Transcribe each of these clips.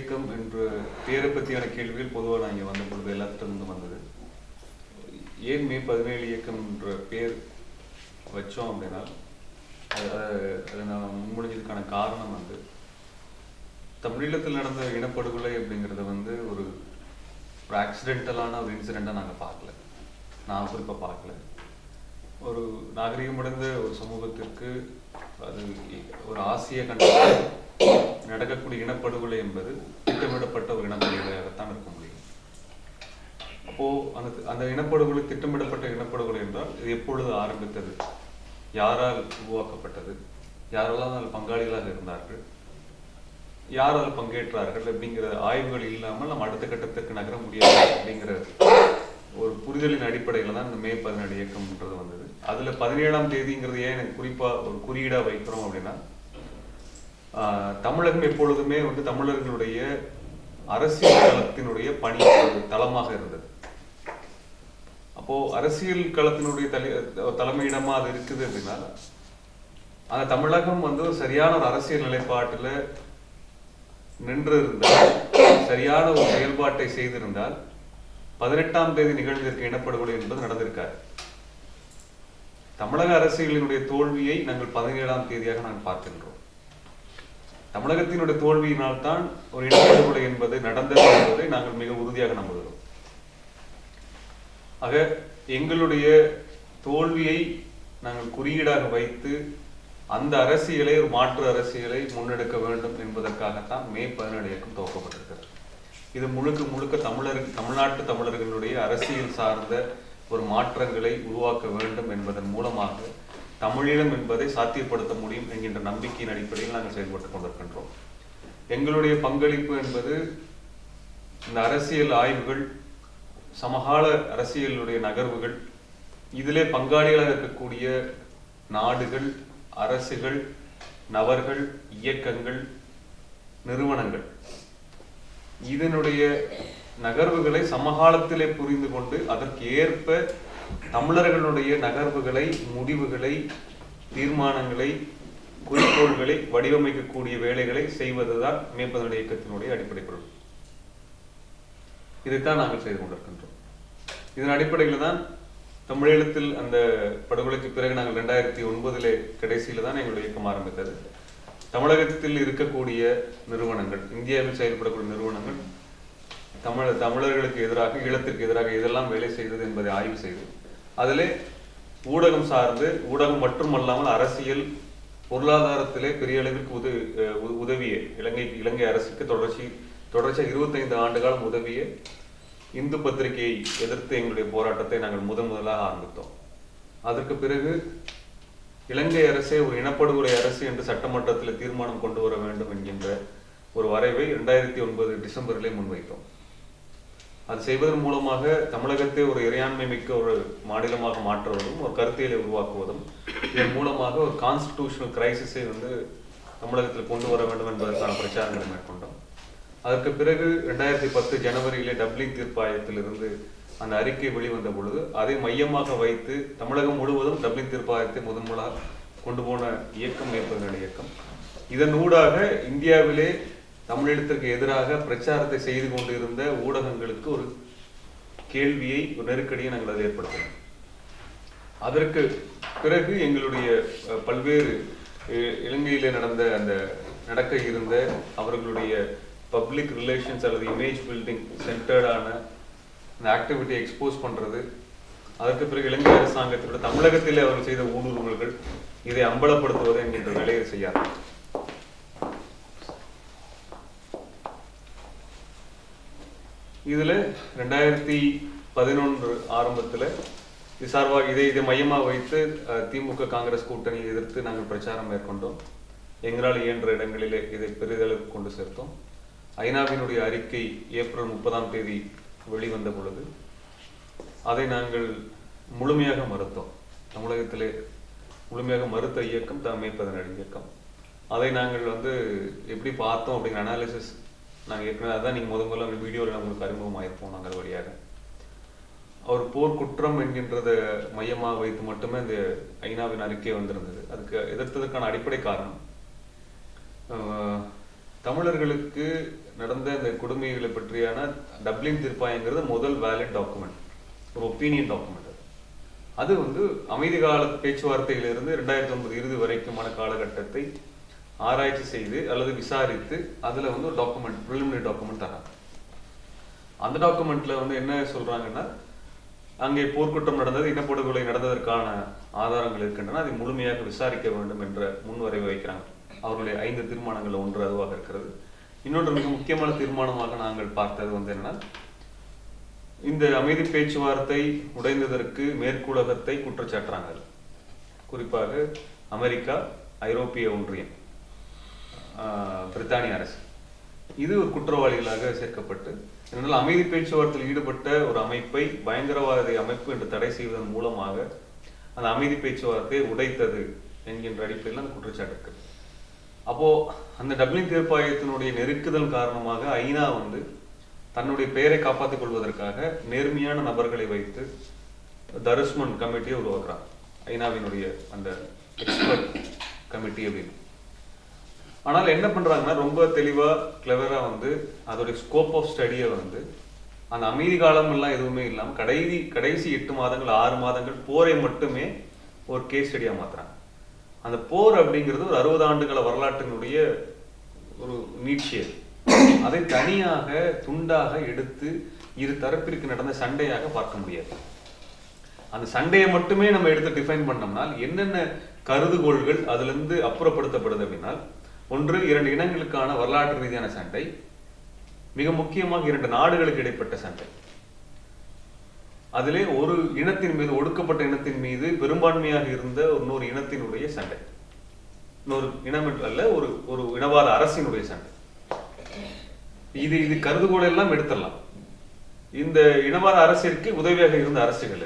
இயக்கம் என்ற பேரை பற்றியான கேள்விகள் பொதுவாக நான் இங்கே வந்த பொழுது எல்லாத்திலிருந்து வந்தது. ஏன் மே 17 இயக்கம் என்ற பேர் வச்சோம் அப்படின்னா அதை நான் முன்மொழிஞ்சதுக்கான காரணம் வந்து தமிழீழத்தில் நடந்த இனப்படுகொலை அப்படிங்கிறத ஒரு ஆக்சிடென்டலான ஒரு இன்சிடெண்ட்டாக நாங்கள் பார்க்கல. நான் குறிப்பாக பார்க்கல. ஒரு நாகரிகமடைந்த ஒரு சமூகத்திற்கு அது ஒரு ஆசிய கண்டத்தில் நடக்கக்கூடிய இனப்படுகொலை என்பது திட்டமிடப்பட்ட ஒரு இனப்படுகொலையாகத்தான் இருக்க முடியும். அப்போது அந்த இனப்படுகொலை திட்டமிடப்பட்ட இனப்படுகொலை என்றால் இது எப்பொழுது ஆரம்பித்தது, யாரால் உருவாக்கப்பட்டது, யாரெல்லாம் அதில் பங்காளிகளாக இருந்தார்கள், யார் அதில் பங்கேற்றார்கள் அப்படிங்கிற ஆய்வுகள் இல்லாமல் நம்ம அடுத்த கட்டத்திற்கு நகர முடியாது அப்படிங்கிற ஒரு புரிதலின் அடிப்படையில் தான் இந்த மே 17 இயக்கம்ன்றது வந்தது. அதில் 17ஆம் தேதிங்கிறது ஏன் எனக்கு குறிப்பாக ஒரு குறியீடாக வைக்கிறோம் அப்படின்னா, தமிழகம் எப்பொழுதுமே தமிழர்களுடைய அரசியல் களத்தினுடைய பணி தளமாக இருந்தது. அப்போ அரசியல் களத்தினுடைய தலைமையிடமா அது இருக்குது அப்படின்னா, அந்த தமிழகம் சரியான ஒரு அரசியல் நிலைப்பாட்டில் நின்று இருந்தால், சரியான ஒரு செயல்பாட்டை செய்திருந்தால் 18ஆம் தேதி நிகழ்ந்திருக்க இனப்படுகொலை என்பது நடந்திருக்காரு. தமிழக அரசியலினுடைய தோல்வியை நாங்கள் 17ஆம் தேதியாக நாங்கள் பார்க்கின்றோம். தமிழகத்தினுடைய தோல்வியினால் தான் ஒரு இனப்படுகொலை என்பது நடந்தது என்பதை நாங்கள் மிக உறுதியாக நம்புகிறோம். ஆக எங்களுடைய தோல்வியை நாங்கள் குறியீடாக வைத்து அந்த அரசியலை, ஒரு மாற்று அரசியலை முன்னெடுக்க வேண்டும் என்பதற்காகத்தான் மே 17 இயக்கம் துவக்கப்பட்டிருக்கிறது. இது முழுக்க முழுக்க தமிழ்நாட்டு தமிழர்களுடைய அரசியல் சார்ந்த ஒரு மாற்றங்களை உருவாக்க வேண்டும் என்பதன் மூலமாக தமிழீழம் என்பதை சாத்தியப்படுத்த முடியும் என்கின்ற நம்பிக்கையின் அடிப்படையில் நாங்கள் செயல்பட்டுக் கொண்டிருக்கின்றோம். எங்களுடைய பங்களிப்பு என்பது இந்த அரசியல் ஆய்வுகள், சமகால அரசியலுடைய நகர்வுகள், இதிலே பங்காளிகளாக இருக்கக்கூடிய நாடுகள், அரசுகள், நபர்கள், இயக்கங்கள், நிறுவனங்கள், இதனுடைய நகர்வுகளை சமகாலத்திலே புரிந்து கொண்டு அதற்கு ஏற்ப தமிழர்களுடைய நகர்வுகளை, முடிவுகளை, தீர்மானங்களை, குறிக்கோள்களை வடிவமைக்கக்கூடிய வேலைகளை செய்வதுதான் மே 17 இயக்கத்தினுடைய அடிப்படை பொருள். இதைத்தான் நாங்கள் செய்து கொண்டிருக்கின்றோம். இதன் அடிப்படையில் தான் தமிழீழத்தில் அந்த படுகொலைக்கு பிறகு நாங்கள் 2009 கடைசியில் தான் எங்களுடைய இயக்கம் ஆரம்பித்தது. தமிழகத்தில் இருக்கக்கூடிய நிறுவனங்கள், இந்தியாவில் செயல்படக்கூடிய நிறுவனங்கள் தமிழர்களுக்கு எதிராக, ஈழத்திற்கு எதிராக இதெல்லாம் வேலை செய்தது என்பதை ஆய்வு செய்து அதிலே ஊடகம் சார்ந்து, ஊடகம் மட்டுமல்லாமல் அரசியல், பொருளாதாரத்திலே பெரிய அளவிற்கு உதவிய இலங்கை அரசுக்கு தொடர்ச்சியாக 25 ஆண்டு காலம் உதவிய இந்து பத்திரிகையை எதிர்த்து எங்களுடைய போராட்டத்தை நாங்கள் முதலாக ஆரம்பித்தோம். அதற்கு பிறகு இலங்கை அரசே ஒரு இனப்படுகொலை அரசு என்று சட்டமன்றத்தில் தீர்மானம் கொண்டு வர வேண்டும் என்கின்ற ஒரு வரைவை 2009 டிசம்பரிலே முன்வைத்தோம். அது செய்வதன் மூலமாக தமிழகத்தை ஒரு இறையாண்மை மிக்க ஒரு மாநிலமாக மாற்றுவதும், ஒரு கருத்தியலை உருவாக்குவதும், இதன் மூலமாக ஒரு கான்ஸ்டிடியூஷனல் கிரைசிஸை தமிழகத்தில் கொண்டு வர வேண்டும் என்பதற்கான பிரச்சாரங்களை மேற்கொண்டோம். அதற்கு பிறகு 2010 ஜனவரியிலே டப்ளின் தீர்ப்பாயத்திலிருந்து அந்த அறிக்கை வெளிவந்த பொழுது அதை மையமாக வைத்து தமிழகம் முழுவதும் டப்ளின் தீர்ப்பாயத்தை முதன்முதலாக கொண்டு போன இயக்கம் மே 17 இயக்கம். இதன் ஊடாக இந்தியாவிலே தமிழீழத்திற்கு எதிராக பிரச்சாரத்தை செய்து கொண்டிருந்த ஊடகங்களுக்கு ஒரு கேள்வியை, ஒரு நெருக்கடியை நாங்கள் அதை ஏற்படுத்தினோம். அதற்கு பிறகு எங்களுடைய பல்வேறு இலங்கையிலே நடக்க இருந்த அவர்களுடைய பப்ளிக் ரிலேஷன்ஸ் அல்லது இமேஜ் பில்டிங் சென்டர்டான இந்த ஆக்டிவிட்டியை எக்ஸ்போஸ் பண்ணுறது, அதற்கு பிறகு இலங்கை அரசாங்கத்தினுடைய தமிழகத்திலே அவர்கள் செய்த ஊடுருவல்கள், இதை அம்பலப்படுத்துவது என்கின்ற வேலையை செய்யாது. இதில் 2011 ஆரம்பத்தில் இது சார்பாக இதை மையமாக வைத்து திமுக காங்கிரஸ் கூட்டணியை எதிர்த்து நாங்கள் பிரச்சாரம் மேற்கொண்டோம். எங்களால் இயன்ற இடங்களிலே இதை பெரிதளவுக்கு கொண்டு சேர்த்தோம். ஐநாவினுடைய அறிக்கை ஏப்ரல் 30ஆம் தேதி வெளிவந்த பொழுது அதை நாங்கள் முழுமையாக மறுத்தோம். தமிழகத்திலே முழுமையாக மறுத்த இயக்கம் மே 17 இயக்கம். அதை நாங்கள் எப்படி பார்த்தோம் அப்படிங்கிற அனாலிசிஸ் நாங்கள் ஏற்கனவே அதான் நீங்கள் முதல்ல வீடியோவில் நம்மளுக்கு அறிமுகமாயிருப்போம். நாங்கள் வழியாக அவர் போர் குற்றம் என்கின்றதை மையமாக வைத்து மட்டுமே இந்த ஐநாவின் அறிக்கை வந்திருந்தது. அதுக்கு எதிர்த்ததற்கான அடிப்படை காரணம் தமிழர்களுக்கு நடந்த இந்த கொடுமைகளை பற்றியான டப்ளின் தீர்ப்பாயங்கிறது முதல் வேலிட் டாக்குமெண்ட், ஒரு ஒப்பீனியன் டாக்குமெண்ட். அது வந்து அமைதி கால பேச்சுவார்த்தையிலிருந்து 2009 இறுதி வரைக்குமான காலகட்டத்தை ஆராய்ச்சி செய்து அல்லது விசாரித்து அதில் வந்து ஒரு டாக்குமெண்ட், ப்ரிலிமினரி டாக்குமெண்ட் தராங்க. அந்த டாக்குமெண்ட்ல வந்து என்ன சொல்றாங்கன்னா, அங்கே போர்க்குற்றம் நடந்தது, இனப்படுகொலை நடந்ததற்கான ஆதாரங்கள் இருக்கின்றன, அதை முழுமையாக விசாரிக்க வேண்டும் என்ற முன்வரைவை வைக்கிறாங்க. அவர்களுடைய 5 தீர்மானங்கள் ஒன்று அதுவாக இருக்கிறது. இன்னொன்று மிக முக்கியமான தீர்மானமாக நாங்கள் பார்த்தது வந்து என்னன்னா, இந்த அமைதி பேச்சுவார்த்தை உடைந்ததற்கு மேற்குலகத்தை குற்றச்சாட்டுறாங்க. குறிப்பாக அமெரிக்கா, ஐரோப்பிய ஒன்றியம், பிரித்தானிய அரசு இது ஒரு குற்றவாளிகளாக சேர்க்கப்பட்டு, இதனால் அமைதி பேச்சுவார்த்தையில் ஈடுபட்ட ஒரு அமைப்பை பயங்கரவாத அமைப்பு என்று தடை செய்வதன் மூலமாக அந்த அமைதி பேச்சுவார்த்தையை உடைத்தது என்கின்ற அடிப்படையில் அந்த குற்றச்சாட்டு இருக்கு. அப்போ அந்த டப்ளின் தீர்ப்பாயத்தினுடைய நெருக்குதல் காரணமாக ஐநா வந்து தன்னுடைய பெயரை காப்பாற்றிக் கொள்வதற்காக நேர்மையான நபர்களை வைத்து தருஸ்மன் கமிட்டியை உருவாக்குறாங்க. ஐநாவினுடைய அந்த எக்ஸ்பர்ட் கமிட்டி அப்படின்னு. ஆனால் என்ன பண்றாங்கன்னா, ரொம்ப தெளிவா கிளவரா வந்து அதோடைய ஸ்கோப் ஆஃப் ஸ்டடியை வந்து அந்த அமைதி காலம் எல்லாம் எதுவுமே இல்லாமல் கடைசி 8 மாதங்கள் 6 மாதங்கள் போரை மட்டுமே ஒரு கேஸ் ஸ்டடியா மாத்துறாங்க. அந்த போர் அப்படிங்கிறது ஒரு 60 ஆண்டுகால வரலாற்றினுடைய ஒரு நீட்சியல். அதை தனியாக துண்டாக எடுத்து இரு தரப்பிற்கு நடந்த சண்டையாக பார்க்க முடியாது. அந்த சண்டையை மட்டுமே நம்ம எடுத்து டிஃபைன் பண்ணோம்னால் என்னென்ன கருதுகோள்கள் அதுல இருந்து அப்புறப்படுத்தப்படுது அப்படின்னா, 1 2 இனங்களுக்கான வரலாற்று ரீதியான சண்டை, மிக முக்கியமாக 2 நாடுகளுக்கு இடைப்பட்ட சண்டை, அதிலே ஒரு இனத்தின் மீது, ஒடுக்கப்பட்ட இனத்தின் மீது பெரும்பான்மையாக இருந்த இன்னொரு இனத்தினுடைய சண்டை, இன்னொரு இனம் அல்ல, ஒரு இனவாத அரசினுடைய சண்டை. இது கருதுகோள் எல்லாம் எடுத்துடலாம். இந்த இனவாத அரசிற்கு உதவியாக இருந்த அரசுகள்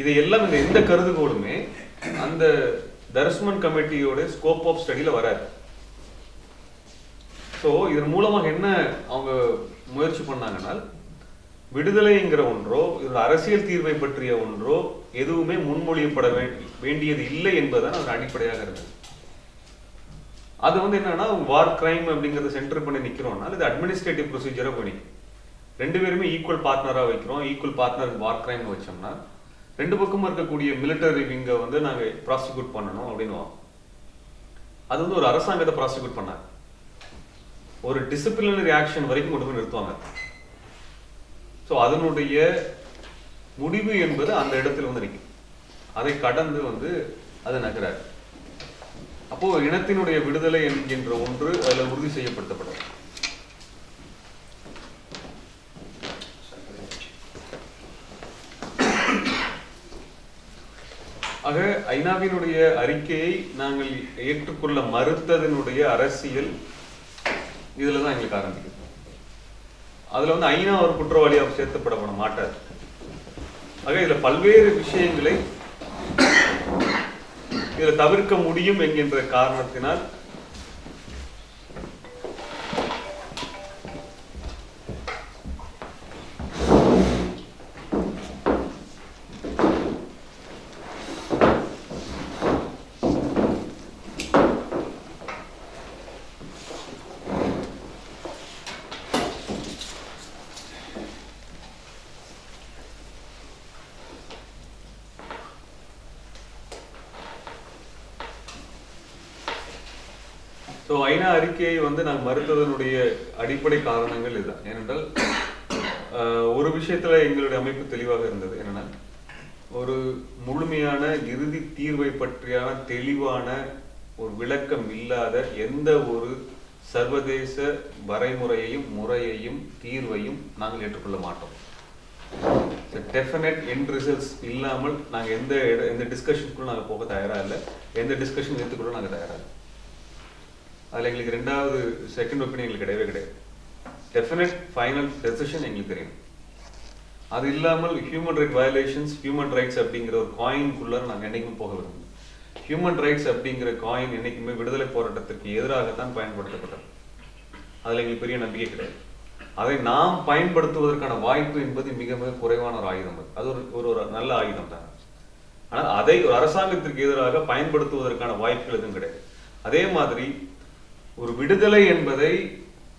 இதையெல்லாம், இந்த எந்த கருதுகோளுமே அந்த தர்ஸ்மன் கமிட்டியோட ஸ்கோப் ஆஃப் ஸ்டடியில வராது. ஸோ இதன் மூலமாக என்ன அவங்க முயற்சி பண்ணாங்கன்னா, விடுதலைங்கிற ஒன்றோ இதோட அரசியல் தீர்வை பற்றிய ஒன்றோ எதுவுமே முன்மொழியப்பட வேண்டியது இல்லை என்பதுதான் அதன் அடிப்படையாக இருந்தது. அது வந்து என்னன்னா, வார் கிரைம் அப்படிங்கறத சென்டர் பண்ணி நிக்கிறோம்னா இது அட்மினிஸ்ட்ரேட்டிவ் ப்ரொசீஜரா பண்ணி 2 பேருமே ஈக்குவல் பார்ட்னரா வைக்கிறோம். ஈக்குவல் பார்ட்னர் வார் கிரைம் வச்சோம்னா 2 பக்கமும் இருக்கக்கூடிய மிலிட்டரி விங்க வந்து நாங்க ப்ராசிக்யூட் பண்ணணும் அப்படின்னு. அது வந்து ஒரு அரசாங்கத்தை ப்ராசிக்யூட் பண்ணாங்க, ஒரு டிசிப்ளினரி ஆக்ஷன் வரைக்கும் கொண்டு போய் நிறுத்துவாங்க. ஸோ அதனுடைய முடிவு என்பது அந்த இடத்துல வந்து நிற்கும். அதை கடந்து வந்து அது நகராது. அப்போ இனத்தினுடைய விடுதலை என்கின்ற ஒன்று அதுல உறுதி செய்யப்படுத்தப்படும். ஆக ஐநாவினுடைய அறிக்கையை நாங்கள் ஏற்றுக்கொள்ள மறுத்ததனுடைய அரசியல் இதுலதான் எங்களுக்கு ஆரம்பிக்குது. அதுல வந்து ஐநா ஒரு குற்றவாளியாக சேர்க்கப்பட மாட்டார். ஆக இதுல பல்வேறு விஷயங்களை இதில் தவிர்க்க முடியும் என்கின்ற காரணத்தினால் ஐநா அறிக்கையை வந்து நாங்கள் மறுத்ததனுடைய அடிப்படை காரணங்கள் இதுதான். ஏனென்றால் ஒரு விஷயத்துல எங்களுடைய அமைப்பு தெளிவாக இருந்தது. என்னன்னா, ஒரு முழுமையான இறுதி தீர்வை பற்றியான தெளிவான ஒரு விளக்கம் இல்லாத எந்த ஒரு சர்வதேச வரைமுறையையும் முறையையும் தீர்வையும் நாங்கள் ஏற்றுக்கொள்ள மாட்டோம். டெஃபினட் எண்ட் ரிசல்ட்ஸ் இல்லாமல் நாங்கள் எந்த டிஸ்கஷனுக்குள்ள நாங்கள் போக தயாரா இல்லை, எந்த டிஸ்கஷன் ஏற்றுக்கொள்ள நாங்கள் தயாரா இல்லை. அதில் எங்களுக்கு 2வது செகண்ட் ஒப்பீனியன் எங்களுக்கு கிடையவே கிடையாது. டெஃபினட் ஃபைனல் டெசிஷன் எங்களுக்கு தெரியும். அது இல்லாமல் human right violations, human rights அப்படிங்கிற ஒரு காயின்குள்ள நாங்கள் என்னைக்குமே போக விரும்புவோம். ஹியூமன் ரைட்ஸ் அப்படிங்கிற காயின் என்னைக்குமே விடுதலை போராட்டத்திற்கு எதிராகத்தான் பயன்படுத்தப்பட்டது. அதில் எங்களுக்கு பெரிய நம்பிக்கை கிடையாது. அதை நாம் பயன்படுத்துவதற்கான வாய்ப்பு என்பது மிக மிக குறைவான ஒரு ஆயுதம். அது ஒரு நல்ல ஆயுதம் தான். ஆனால் அதை ஒரு அரசாங்கத்திற்கு எதிராக பயன்படுத்துவதற்கான வாய்ப்புகள் எதுவும் கிடையாது. அதே மாதிரி ஒரு விடுதலை என்பதை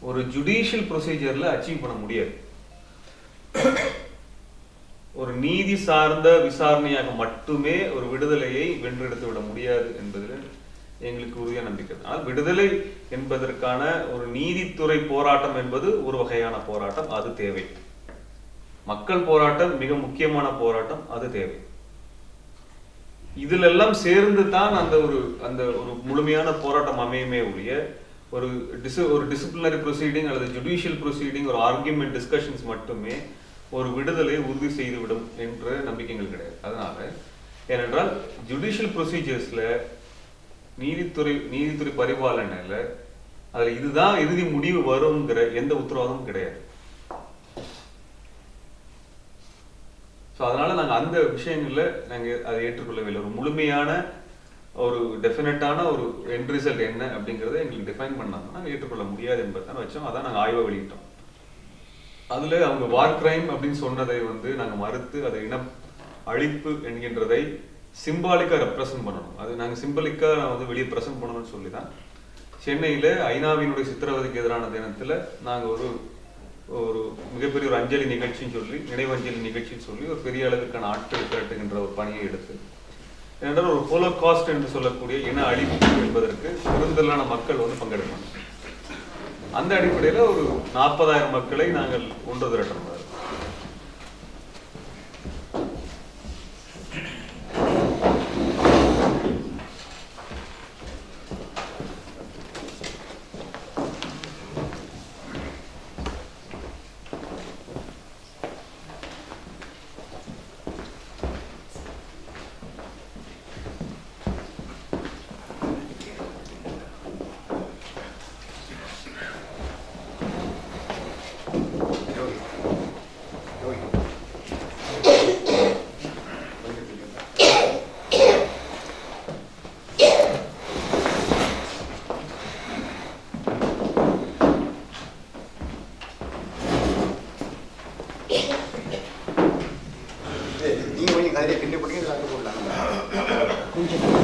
ஒரு ஜுடிஷியல் ப்ரொசீஜர்ல அச்சீவ் பண்ண முடியாது. ஒரு நீதி சார்ந்த விசாரணையாக மட்டுமே ஒரு விடுதலையை வென்றெடுத்து விட முடியாது என்பதில் எங்களுக்கு உறுதியான நம்பிக்கை. ஆனால் விடுதலை என்பதற்கான ஒரு நீதித்துறை போராட்டம் என்பது ஒரு வகையான போராட்டம், அது தேவை. மக்கள் போராட்டம் மிக முக்கியமான போராட்டம், அது தேவை. இதுல எல்லாம் சேர்ந்து தான் அந்த ஒரு முழுமையான போராட்டம் அமையுமே ஒழிய ஒரு டிசிப்ளினரி ப்ரொசீடிங் அல்லது ஜுடிஷியல் ப்ரொசீடிங், ஒரு ஆர்கியூமெண்ட் டிஸ்கஷன்ஸ் மட்டுமே ஒரு விடுதலை உறுதி செய்துவிடும் என்ற நம்பிக்கைகள் கிடையாது. அதனால ஏனென்றால் ஜுடிஷியல் ப்ரொசீஜர்ஸ்ல நீதித்துறை பரிபாலனையில அதுல இதுதான் இறுதி முடிவு வருங்கிற எந்த உத்தரவாதமும் கிடையாது. அதனால நாங்க அந்த விஷயங்கள்ல நாங்க அதை ஏற்றுக்கொள்ளவில்லை. ஒரு முழுமையான ஒரு டெஃபினட்டான ஒரு எண்ட் ரிசல்ட் என்ன அப்படிங்கறத எங்களுக்கு டிஃபைன் பண்ணாங்கன்னா நாங்க ஏற்றுக்கொள்ள முடியாது என்பதை வச்சோம். அதான் நாங்க ஆய்வை வெளியிட்டோம். அதுல அவங்க வார் கிரைம் அப்படின்னு சொன்னதை நாங்க மறுத்து அதை இன அழிப்பு என்கின்றதை சிம்பாலிக்கா ரெப்ரசன்ட் பண்ணணும். அது நாங்க சிம்பாலிக்கா வெளியே பிரசன்ட் பண்ணணும்னு சொல்லிதான் சென்னையில ஐநாவினுடைய சித்திரவதைக்கு எதிரான தினத்துல நாங்க ஒரு மிகப்பெரிய ஒரு அஞ்சலி நிகழ்ச்சின்னு சொல்லி, நினைவஞ்சலி நிகழ்ச்சின்னு சொல்லி ஒரு பெரிய அளவிற்கான ஆட்கள் திரட்டுகின்ற ஒரு பணியை எடுத்து, ஏனென்றால் ஒரு ஹோலோகாஸ்ட் என்று சொல்லக்கூடிய இன அழிப்பு என்பதற்கு பெருந்தலான மக்கள் பங்கெடுப்பாங்க. அந்த அடிப்படையில ஒரு 40,000 மக்களை நாங்கள் ஒன்று திரட்டணும். நீங்க கொஞ்சம் கதையை பின்னி போட்டீங்க, போடலாம்.